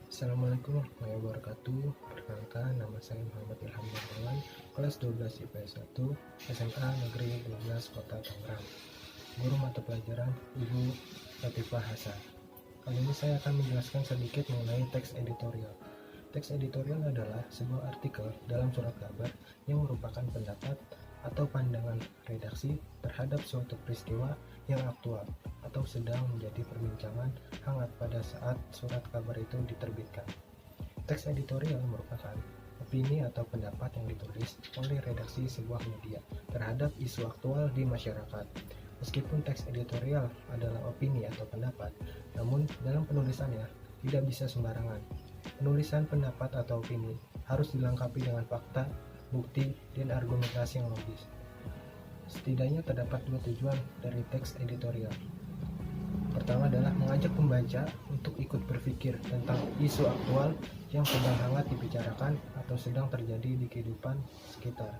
Assalamualaikum warahmatullahi wabarakatuh. Perkenalkan, nama saya Muhammad Ilham Darmawan, kelas 12 IPS 1, SMA Negeri 12 Kota Tangerang. Guru mata pelajaran Ibu Latifah Hasan. Kali ini saya akan menjelaskan sedikit mengenai teks editorial. Teks editorial adalah sebuah artikel dalam surat kabar yang merupakan pendapat atau pandangan redaksi terhadap suatu peristiwa yang aktual atau sedang menjadi perbincangan hangat pada saat surat kabar itu diterbitkan. Teks editorial merupakan opini atau pendapat yang ditulis oleh redaksi sebuah media terhadap isu aktual di masyarakat. Meskipun teks editorial adalah opini atau pendapat, namun dalam penulisannya tidak bisa sembarangan. Penulisan pendapat atau opini harus dilengkapi dengan fakta, bukti, dan argumentasi yang logis. Setidaknya terdapat dua tujuan dari teks editorial. Pertama adalah mengajak pembaca untuk ikut berpikir tentang isu aktual yang sedang hangat dibicarakan atau sedang terjadi di kehidupan sekitar.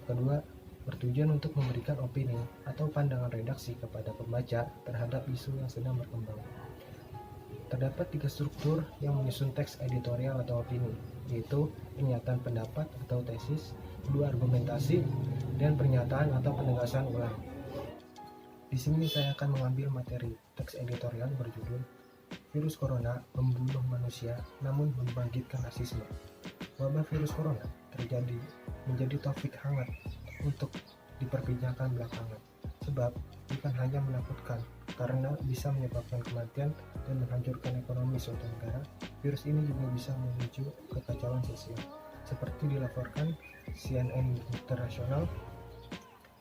Kedua, bertujuan untuk memberikan opini atau pandangan redaksi kepada pembaca terhadap isu yang sedang berkembang. Terdapat tiga struktur yang menyusun teks editorial atau opini, yaitu pernyataan pendapat atau tesis, dua argumentasi, dan pernyataan atau penegasan ulang. Di sini saya akan mengambil materi teks editorial berjudul Virus Corona Membunuh Manusia Namun Membangkitkan Rasisme. Wabah virus corona menjadi topik hangat untuk diperbincangkan belakangan, sebab bukan hanya menakutkan karena bisa menyebabkan kematian dan menghancurkan ekonomi suatu negara, virus ini juga bisa memicu kekacauan sosial. Seperti dilaporkan CNN Internasional,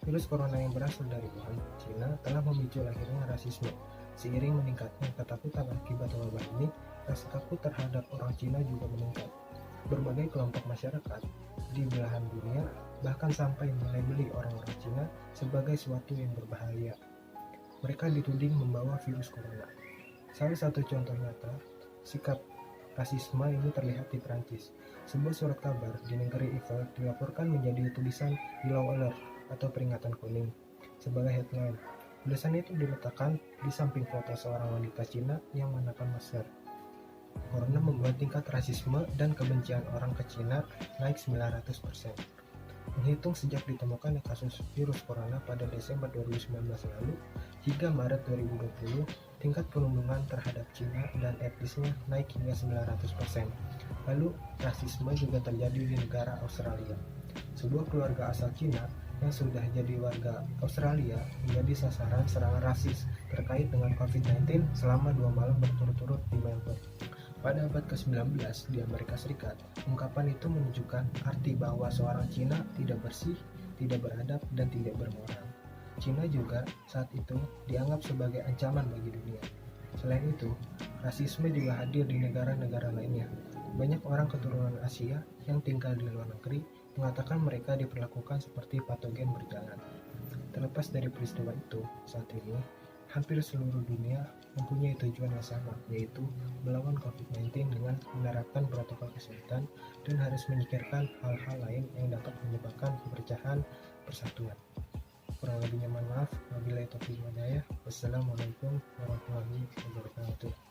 virus corona yang berasal dari Wuhan, China telah memicu lahirnya rasisme. Seiring meningkatnya ketakutan akibat wabah ini, rasa takut terhadap orang China juga meningkat. Berbagai kelompok masyarakat di belahan dunia bahkan sampai melabeli orang-orang Cina sebagai suatu yang berbahaya. Mereka dituding membawa virus corona. Salah satu contoh nyata sikap rasisme ini terlihat di Prancis. Sebuah surat kabar di negeri Eiffel dilaporkan menjadi tulisan Yellow Alert atau peringatan kuning sebagai headline. Tulisan itu diletakkan di samping foto seorang wanita Cina yang mengenakan masker. Corona membuat tingkat rasisme dan kebencian orang ke Cina naik 900%. Menghitung sejak ditemukannya kasus virus corona pada Desember 2019 lalu hingga Maret 2020, tingkat perundungan terhadap Cina dan etnisnya naik hingga 900%. Lalu, rasisme juga terjadi di negara Australia. Sebuah keluarga asal Cina yang sudah jadi warga Australia menjadi sasaran serangan rasis terkait dengan COVID-19 selama 2 malam berturut-turut di Melbourne. Pada abad ke-19 di Amerika Serikat, ungkapan itu menunjukkan arti bahwa seorang Cina tidak bersih, tidak beradab, dan tidak bermoral. Cina juga saat itu dianggap sebagai ancaman bagi dunia. Selain itu, rasisme juga hadir di negara-negara lainnya. Banyak orang keturunan Asia yang tinggal di luar negeri mengatakan mereka diperlakukan seperti patogen berjalan. Terlepas dari peristiwa itu, saat ini hampir seluruh dunia mempunyai tujuan yang sama, yaitu melawan COVID-19 dengan menerapkan protokol kesehatan dan harus menyingkirkan hal-hal lain yang dapat menyebabkan kepercayaan persatuan. Kurang lebihnya mohon maaf. Wabillahi taufiq wal hidayah. Wassalamualaikum warahmatullahi wabarakatuh.